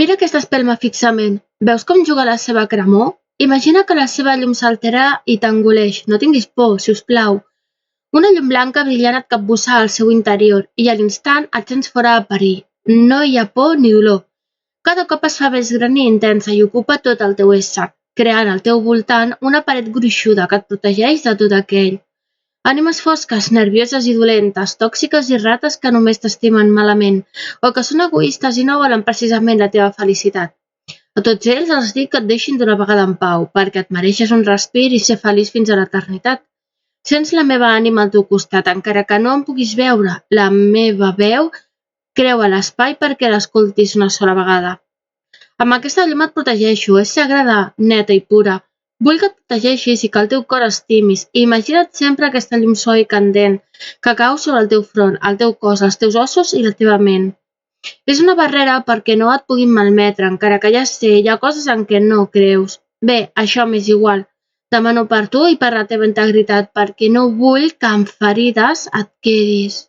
Mira aquesta espelma fixament. Veus com juga la seva cremor? Imagina que la seva llum s'altera i t'engoleix. No tinguis por, si us plau. Una llum blanca brillant et capbussa al seu interior i a l'instant et sents fora de perill. No hi ha por ni dolor. Cada cop es fa més gran i intensa i ocupa tot el teu ésser, creant al teu voltant una paret gruixuda que et protegeix de tot aquell. Ànimes fosques, nervioses i dolentes, tòxiques i rates que només t'estimen malament, o que són egoistes i no volen precisament la teva felicitat. A tots ells els dic que et deixin d'una vegada en pau, perquè et mereixes un respir i ser feliç fins a l'eternitat. Sents la meva ànima al teu costat, encara que no em puguis veure. La meva veu creua l'espai perquè l'escoltis una sola vegada. Amb aquesta llum et protegeixo, és sagrada, neta i pura. Vull que et protegeixis i que el teu cor estimis. Imagina't sempre aquesta llum suau i candent que cau sobre el teu front, el teu cos, els teus ossos i la teva ment. És una barrera perquè no et puguin malmetre, encara que ja sé, hi ha coses en què no creus. Bé, això m'és igual. Demano per tu i per la teva integritat, perquè no vull que amb ferides et quedis.